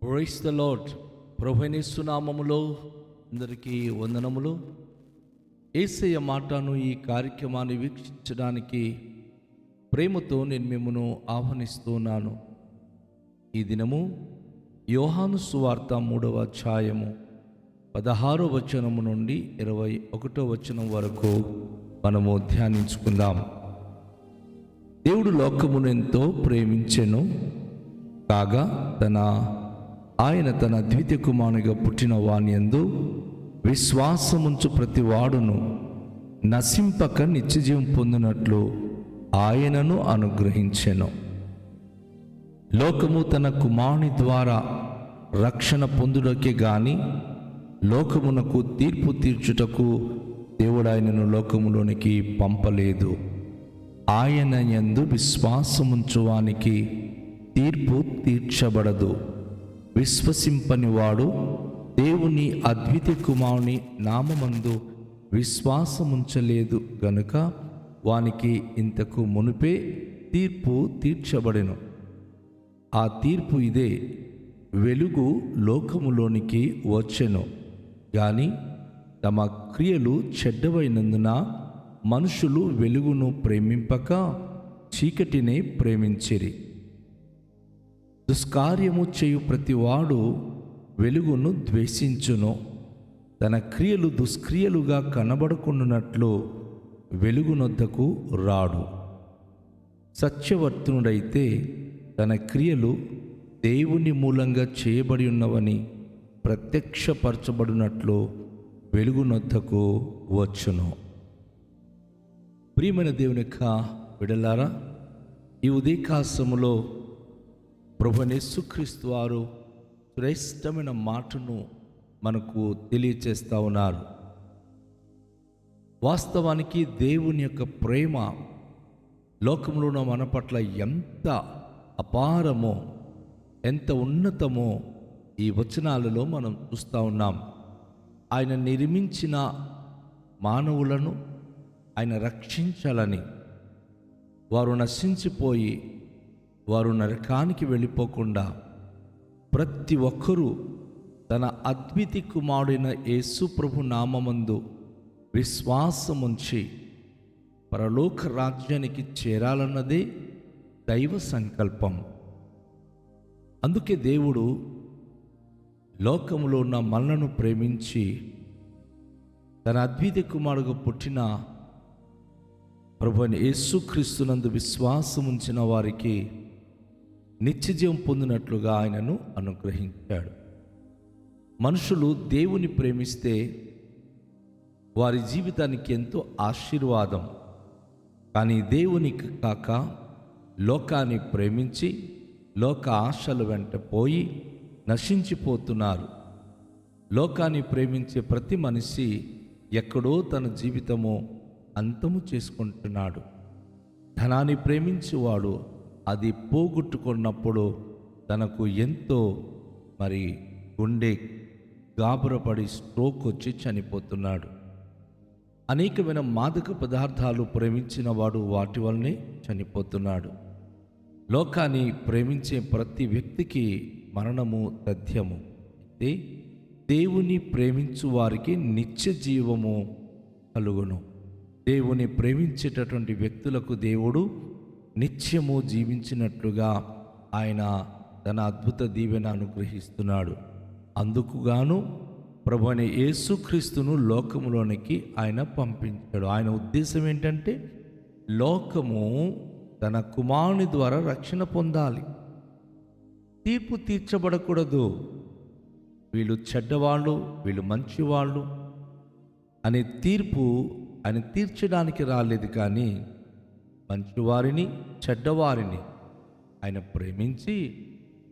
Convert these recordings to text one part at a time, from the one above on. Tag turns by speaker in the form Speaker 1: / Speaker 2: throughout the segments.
Speaker 1: Praise the lord. ప్రభువైన యేసు నామములో అందరికీ వందనములు. యేసయ్య మాటను ఈ కార్యక్రమాన్ని వీక్షించడానికి ప్రేమతో నేను మిమ్మను ఆహ్వానిస్తున్నాను. ఈ దినము యోహాను సువార్త 3వ అధ్యాయము 16వ వచనము నుండి 21వ వచనం వరకు మనము ధ్యానించుకుందాం. దేవుడు లోకమును ఎంతో ప్రేమించెను కాగా ఆయన తన ద్వితీయ కుమారునిగా పుట్టిన వాని యందు విశ్వాసముంచు ప్రతి వాడును నశింపక నిత్యజీవం పొందినట్లు ఆయనను అనుగ్రహించెను. లోకము తన కుమారుని ద్వారా రక్షణ పొందుటకే గాని లోకమునకు తీర్పు తీర్చుటకు దేవుడు ఆయనను లోకములోనికి పంపలేదు. ఆయన యందు విశ్వాసముంచు వానికి తీర్పు తీర్చబడదు. విశ్వసింపని వాడు దేవుని అద్వితీయ కుమారుని నామమందు విశ్వాసముంచలేదు గనుక వానికి ఇంతకు మునుపే తీర్పు తీర్చబడెను. ఆ తీర్పు ఇదే: వెలుగు లోకములోనికి వచ్చెను గాని తమ క్రియలు చెడ్డవైనందున మనుషులు వెలుగును ప్రేమింపక చీకటినే ప్రేమించిరి. దుష్కార్యము చేయు ప్రతివాడు వెలుగును ద్వేషించును, తన క్రియలు దుష్క్రియలుగా కనబడకుండానట్లు వెలుగునొద్దకు రాడు. సత్యవర్తనుడైతే తన క్రియలు దేవుని మూలంగా చేయబడి ఉన్నవని ప్రత్యక్షపరచబడినట్లు వెలుగునొద్దకు వచ్చును. ప్రియమైన దేవుని యొక్క బిడ్డలారా, ఈ ఉదయకాలములో ప్రభువైన యేసుక్రీస్తు వారు శ్రేష్టమైన మాటను మనకు తెలియచేస్తూ ఉన్నారు. వాస్తవానికి దేవుని యొక్క ప్రేమ లోకంలో ఉన్న మన పట్ల ఎంత అపారమో, ఎంత ఉన్నతమో ఈ వచనాలలో మనం చూస్తూ ఉన్నాం. ఆయన నిర్మించిన మానవులను ఆయన రక్షించాలని, వారు నశించిపోయి వారు నరకానికి వెళ్ళిపోకుండా ప్రతి ఒక్కరూ తన అద్వితీయ కుమారుడైన యేసు ప్రభు నామమందు విశ్వాసముంచి పరలోక రాజ్యానికి చేరాలన్నదే దైవ సంకల్పం. అందుకే దేవుడు లోకములో ఉన్న మనలను ప్రేమించి తన అద్వితీయ కుమారుడుగా పుట్టిన ప్రభువైన యేసుక్రీస్తునందు విశ్వాసముంచిన వారికి నిత్యజీవం పొందినట్లుగా ఆయనను అనుగ్రహించాడు. మనుషులు దేవుని ప్రేమిస్తే వారి జీవితానికి ఎంతో ఆశీర్వాదం. కానీ దేవునికి కాక లోకాన్ని ప్రేమించి లోక ఆశల వెంట పోయి నశించిపోతున్నారు. లోకాన్ని ప్రేమించే ప్రతి మనిషి ఎక్కడో తన జీవితము అంతము చేసుకుంటున్నాడు. ధనాన్ని ప్రేమించేవాడు అది పోగొట్టుకున్నప్పుడు తనకు ఎంతో గుండె గాబరపడి స్ట్రోక్ వచ్చి చనిపోతున్నాడు. అనేకమైన మాదక పదార్థాలు ప్రేమించిన వాడు వాటి వల్లనే చనిపోతున్నాడు. లోకాన్ని ప్రేమించే ప్రతి వ్యక్తికి మరణము తథ్యము. అయితే దేవుని ప్రేమించు వారికి నిత్య జీవము కలుగును. దేవుని ప్రేమించేటటువంటి వ్యక్తులకు దేవుడు నిత్యము జీవించినట్లుగా ఆయన తన అద్భుత దీవెన అనుగ్రహిస్తున్నాడు. అందుకుగాను ప్రభువైన యేసుక్రీస్తును లోకములోనికి ఆయన పంపించాడు. ఆయన ఉద్దేశం ఏంటంటే లోకము తన కుమారుని ద్వారా రక్షణ పొందాలి, తీర్పు తీర్చబడకూడదు. వీళ్ళు చెడ్డవాళ్ళు, వీళ్ళు మంచివాళ్ళు అనే తీర్పు ఆయన తీర్చడానికి రాలేదు. కానీ మంచివారిని చెడ్డవారిని ఆయన ప్రేమించి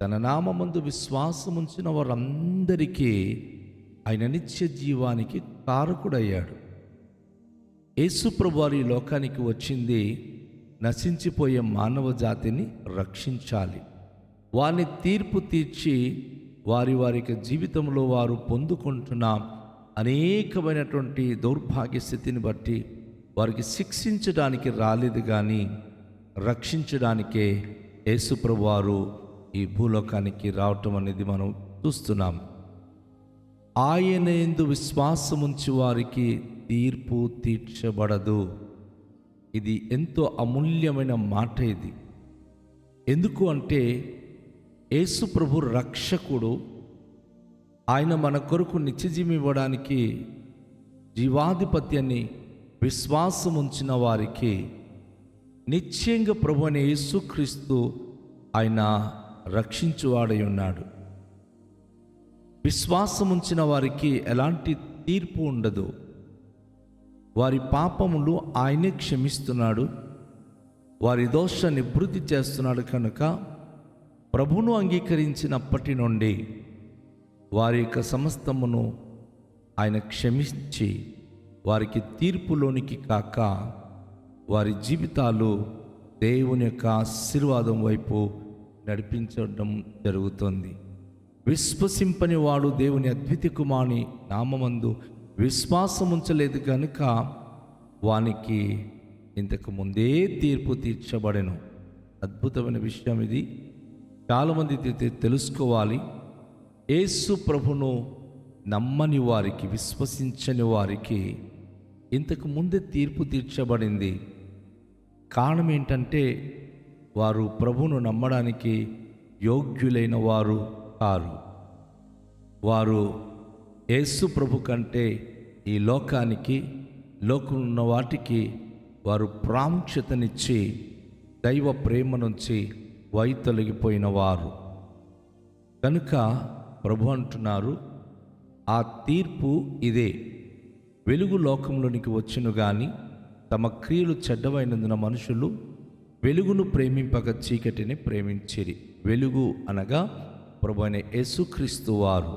Speaker 1: తన నామమందు విశ్వాసముంచిన వారందరికీ ఆయన నిత్య జీవానికి కారకుడయ్యాడు. యేసు ప్రభువు వారి లోకానికి వచ్చింది నశించిపోయే మానవ జాతిని రక్షించాలి. వారిని తీర్పు తీర్చి వారికి జీవితంలో వారు పొందుకుంటున్న అనేకమైనటువంటి దౌర్భాగ్య స్థితిని బట్టి వారికి శిక్షించడానికి రాలేదు, కానీ రక్షించడానికే యేసు ప్రభువారు ఈ భూలోకానికి రావటం అనేది మనం చూస్తున్నాం. ఆయన యందు విశ్వాసముంచి వారికి తీర్పు తీర్చబడదు. ఇది ఎంతో అమూల్యమైన మాట. ఇది ఎందుకు అంటే యేసు ప్రభు రక్షకుడు. ఆయన మన కొరకు నిత్యజీవం ఇవ్వడానికి జీవాధిపత్యాన్ని విశ్వాసం ఉంచిన వారికి నిశ్చయంగా ప్రభు అనే యేసుక్రీస్తు ఆయన రక్షించువాడై ఉన్నాడు. విశ్వాసం ఉంచిన వారికి ఎలాంటి తీర్పు ఉండదు. వారి పాపములు ఆయనే క్షమిస్తున్నాడు, వారి దోషాన్ని నివృత్తి చేస్తున్నాడు. కనుక ప్రభువును అంగీకరించినప్పటి నుండి వారి యొక్క సమస్తమును ఆయన క్షమించి వారికి తీర్పులోనికి కాక వారి జీవితాలు దేవుని యొక్క ఆశీర్వాదం వైపు నడిపించడం జరుగుతుంది. విశ్వసింపని వాడు దేవుని అద్వితీయ కుమారుని నామమందు విశ్వాసం ఉంచలేదు కనుక వానికి ఇంతకు ముందే తీర్పు తీర్చబడెను. అద్భుతమైన విషయం ఇది. చాలామంది తెలుసుకోవాలి. యేసు ప్రభును నమ్మని వారికి, విశ్వసించని వారికి ఇంతకు ముందే తీర్పు తీర్చబడింది. కారణం ఏంటంటే వారు ప్రభువును నమ్మడానికి యోగ్యులైన వారు కారు. వారు యేసు ప్రభు కంటే ఈ లోకానికి, లోకంలో ఉన్న వాటికి వారు ప్రాముఖ్యతనిచ్చి దైవ ప్రేమ నుంచి వైతొలగిపోయిన వారు. కనుక ప్రభు అంటున్నారు, ఆ తీర్పు ఇదే. వెలుగు లోకంలోనికి వచ్చును గాని తమ క్రియలు చెడ్డవైనందున మనుషులు వెలుగును ప్రేమింపక చీకటిని ప్రేమించిరి. వెలుగు అనగా ప్రభు అయిన యేసుక్రీస్తు వారు.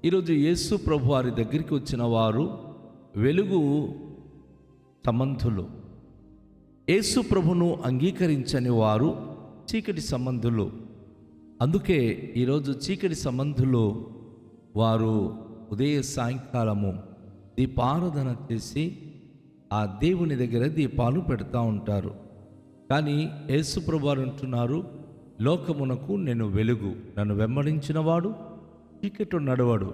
Speaker 1: ఈరోజు యేసు ప్రభు వారి దగ్గరికి వచ్చిన వారు వెలుగు సంబంధులు. యేసు ప్రభును అంగీకరించని వారు చీకటి సంబంధులు. అందుకే ఈరోజు చీకటి సంబంధులు వారు ఉదయ సాయంకాలము దీపారాధన చేసి ఆ దేవుని దగ్గర దీపాలు పెడతా ఉంటారు. కానీ యేసు ప్రభు వారు అంటున్నారు, లోకమునకు నేను వెలుగు, నన్ను వెంబడించిన వాడు చీకటి నడవడు.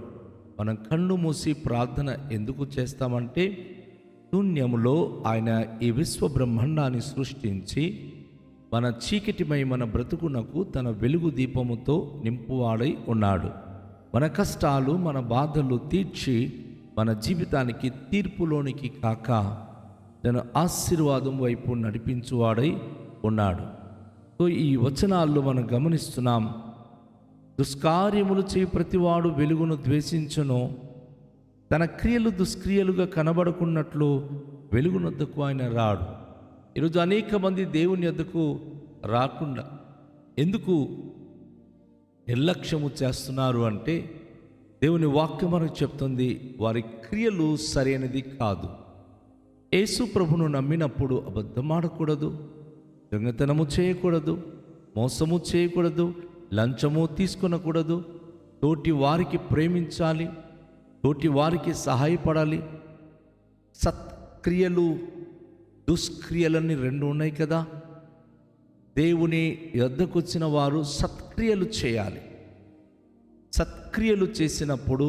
Speaker 1: మనం కళ్ళు మూసి ప్రార్థన ఎందుకు చేస్తామంటే శూన్యములో ఆయన ఈ విశ్వ బ్రహ్మాండాన్ని సృష్టించి మన చీకటిమై మన బ్రతుకునకు తన వెలుగు దీపముతో నింపువాడై ఉన్నాడు. మన కష్టాలు, మన బాధలు తీర్చి మన జీవితానికి తీర్పులోనికి కాక తన ఆశీర్వాదం వైపు నడిపించువాడై ఉన్నాడు. సో ఈ వచనాల్లో మనం గమనిస్తున్నాం, దుష్కార్యములు చేయి ప్రతివాడు వెలుగును ద్వేషించును, తన క్రియలు దుష్క్రియలుగా కనబడుకున్నట్లు వెలుగునొద్దకు ఆయన రాడు. ఈరోజు అనేక మంది దేవుని యొద్దకు రాకుండా ఎందుకు నిర్లక్ష్యము చేస్తున్నారు అంటే దేవుని వాక్యం మనకు చెప్తుంది, వారి క్రియలు సరైనది కాదు. యేసు ప్రభును నమ్మినప్పుడు అబద్ధమాడకూడదు, దొంగతనము చేయకూడదు, మోసము చేయకూడదు, లంచము తీసుకొనకూడదు, తోటి వారికి ప్రేమించాలి, తోటి వారికి సహాయపడాలి. సత్క్రియలు దుష్క్రియలన్నీ రెండు ఉన్నాయి కదా. దేవుని యొద్దకు వచ్చిన వారు సత్క్రియలు చేయాలి. సత్క్రియలు చేసినప్పుడు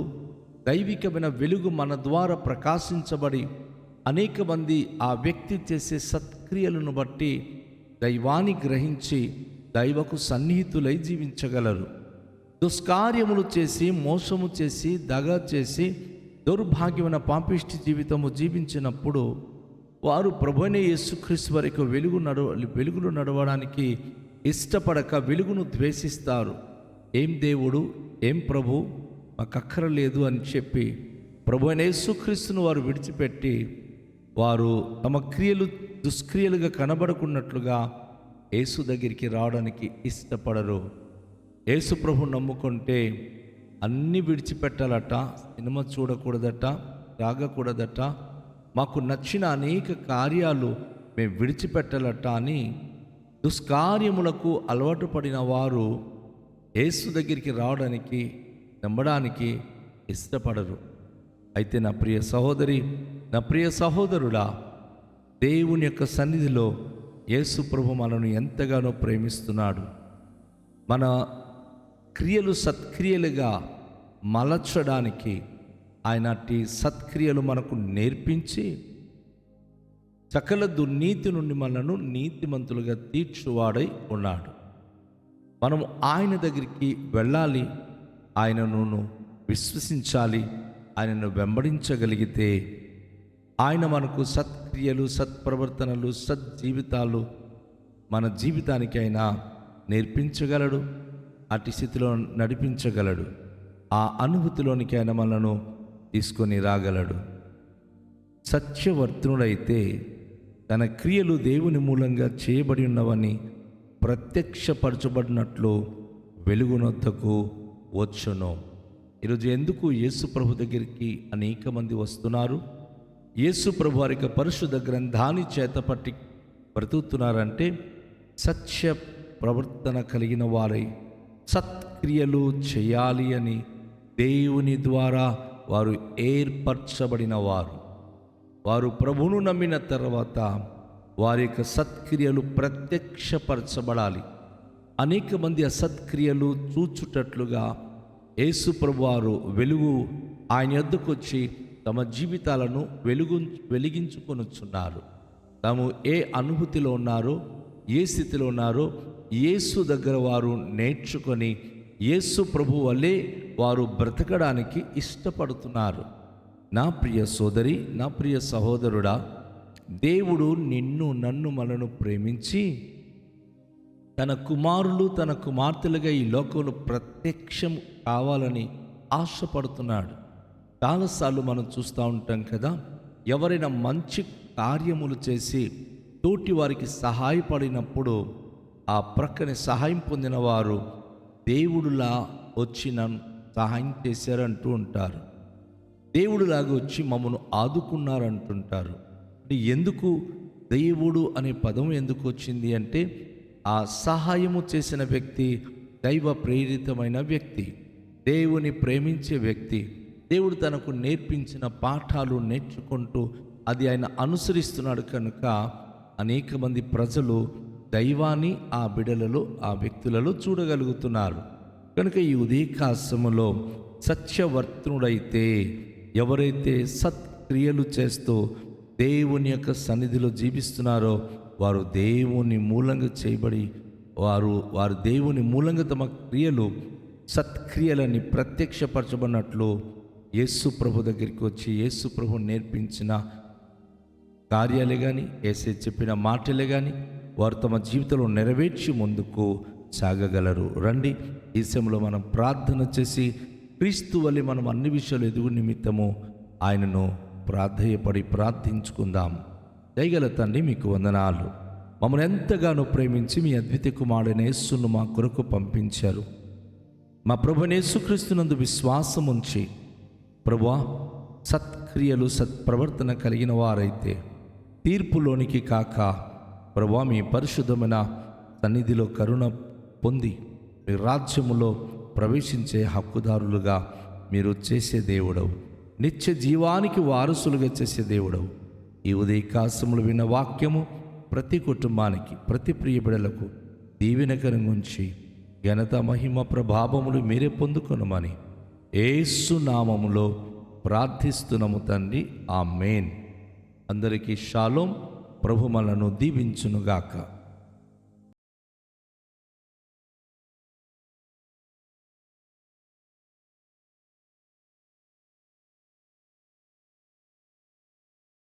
Speaker 1: దైవికమైన వెలుగు మన ద్వారా ప్రకాశించబడి అనేక మంది ఆ వ్యక్తి చేసే సత్క్రియలను బట్టి దైవాన్ని గ్రహించి దైవకు సన్నిహితులై జీవించగలరు. దుష్కార్యములు చేసి, మోసము చేసి, దగ చేసి దౌర్భాగ్యమైన పాపిష్టి జీవితము జీవించినప్పుడు వారు ప్రభువైన యేసుక్రీస్తు వరకు వెలుగులో నడవడానికి ఇష్టపడక వెలుగును ద్వేషిస్తారు. ఏం దేవుడు, ఏం ప్రభు, మాకు అక్కరలేదు అని చెప్పి ప్రభువైన యేసుక్రీస్తును వారు విడిచిపెట్టి వారు తమ క్రియలు దుష్క్రియలుగా కనబడుకున్నట్లుగా యేసు దగ్గరికి రావడానికి ఇష్టపడరు. యేసు ప్రభు నమ్ముకుంటే అన్నీ విడిచిపెట్టాలట, సినిమా చూడకూడదట, తాగకూడదట, మాకు నచ్చిన అనేక కార్యాలు మేము విడిచిపెట్టాలట అని దుష్కార్యములకు అలవాటు పడిన వారు యేసు దగ్గరికి రావడానికి, నమ్మడానికి ఇష్టపడరు. అయితే నా ప్రియ సహోదరి, నా ప్రియ సహోదరుడా, దేవుని యొక్క సన్నిధిలో యేసు ప్రభు మనను ఎంతగానో ప్రేమిస్తున్నాడు. మన క్రియలు సత్క్రియలుగా మలచడానికి ఆయన అట్టి సత్క్రియలు మనకు నేర్పించి సకల దుర్నీతి నుండి మనను నీతిమంతులుగా తీర్చువాడై ఉన్నాడు. మనం ఆయన దగ్గరికి వెళ్ళాలి, ఆయనను విశ్వసించాలి, ఆయనను వెంబడించగలిగితే ఆయన మనకు సత్క్రియలు, సత్ప్రవర్తనలు, సజ్జీవితాలు మన జీవితానికి ఆయన నేర్పించగలడు, అట్టి స్థితిలో నడిపించగలడు. ఆ అనుభూతిలోనికి ఆయన మనను తీసుకొని రాగలడు. సత్యవర్తనుడైతే తన క్రియలు దేవుని మూలంగా చేయబడి ఉన్నవని ప్రత్యక్షపరచబడినట్లు వెలుగునొద్దకు వచ్చును. ఈరోజు ఎందుకు యేసు ప్రభు దగ్గరికి అనేక మంది వస్తున్నారు? యేసు ప్రభు వారి యొక్క పరిశుద్ధ గ్రంథాన్ని చేతపట్టి బ్రతుకుతున్నారంటే సత్య ప్రవర్తన కలిగిన వారై సత్క్రియలు చేయాలి అని దేవుని ద్వారా వారు ఏర్పరచబడిన వారు ప్రభువును నమ్మిన తర్వాత వారి యొక్క సత్క్రియలు ప్రత్యక్షపరచబడాలి. అనేక మంది అసత్క్రియలు చూచుటట్లుగా యేసు ప్రభువారు వెలుగు ఆయన యొద్దకు వచ్చి తమ జీవితాలను వెలిగించుకొనుచున్నారు. తాము ఏ అనుభూతిలో ఉన్నారో, ఏ స్థితిలో ఉన్నారో యేసు దగ్గర వారు నేర్చుకొని యేసు ప్రభు వల్లే వారు బ్రతకడానికి ఇష్టపడుతున్నారు. నా ప్రియ సోదరి, నా ప్రియ సహోదరుడా, దేవుడు నన్ను మనను ప్రేమించి తన కుమారులు, తన కుమార్తెలుగా ఈ లోకంలో ప్రత్యక్షం కావాలని ఆశపడుతున్నాడు. చాలాసార్లు మనం చూస్తూ ఉంటాం కదా, ఎవరైనా మంచి కార్యములు చేసి తోటి వారికి సహాయపడినప్పుడు ఆ ప్రక్కనే సహాయం పొందిన వారు దేవుడులా వచ్చి నన్ను సహాయం చేశారంటూ ఉంటారు. దేవుడులాగా వచ్చి మమ్మల్ని ఆదుకున్నారంటుంటారు. ఎందుకు దేవుడు అనే పదం ఎందుకు వచ్చింది అంటే, ఆ సహాయము చేసిన వ్యక్తి దైవ ప్రేరితమైన వ్యక్తి, దేవుని ప్రేమించే వ్యక్తి, దేవుడు తనకు నేర్పించిన పాఠాలు నేర్చుకుంటూ అది ఆయన అనుసరిస్తున్నాడు కనుక అనేక మంది ప్రజలు దైవాన్ని ఆ బిడలలో, ఆ వ్యక్తులలో చూడగలుగుతున్నారు. కనుక ఈ ఉదయకాశములో సత్యవర్తనుడైతే, ఎవరైతే సత్క్రియలు చేస్తూ దేవుని యొక్క సన్నిధిలో జీవిస్తున్నారో వారు దేవుని మూలంగా చేయబడి వారు దేవుని మూలంగా తమ క్రియలు సత్క్రియలని ప్రత్యక్షపరచబడినట్లు యేసు ప్రభు దగ్గరికి వచ్చి యేసు ప్రభు నేర్పించిన కార్యాలే కానీ, యేసే చెప్పిన మాటలే కానీ వారు తమ జీవితంలో నెరవేర్చి ముందుకు సాగగలరు. రండి, ఈ సమయంలో మనం ప్రార్థన చేసి క్రీస్తు వలె మనం అన్ని విషయాలు ఎదుగు నిమిత్తము ఆయనను ప్రార్థించుకుందాం. దయగల తండ్రి, మీకు వందనాలు. మమ్మల్ని ఎంతగానో ప్రేమించి మీ అద్వితీయ కుమారుడైన యేసును మా కొరకు పంపించారు. మా ప్రభువైన యేసుక్రీస్తునందు విశ్వాసం ఉంచి ప్రభువా సత్క్రియలు, సత్ప్రవర్తన కలిగిన వారైతే తీర్పులోనికి కాక ప్రభువా మీ పరిశుద్ధమైన సన్నిధిలో కరుణ పొంది మీ రాజ్యములో ప్రవేశించే హక్కుదారులుగా మీరు చేసే దేవుడవు, నిత్య జీవానికి వారసులుగా చేసే దేవుడవు. ఈ ఉదయకాశములు విన్న వాక్యము ప్రతి కుటుంబానికి, ప్రతి ప్రియ బిడలకు దీవెనకరంగా ఉంచి ఘనత, మహిమ, ప్రభావములు మీరే పొందుకొనమని యేసు నామములో ప్రార్థిస్తున్నాము తండ్రి, ఆమేన్. అందరికీ షాలోం. ప్రభు మనలను దీవించునుగాక.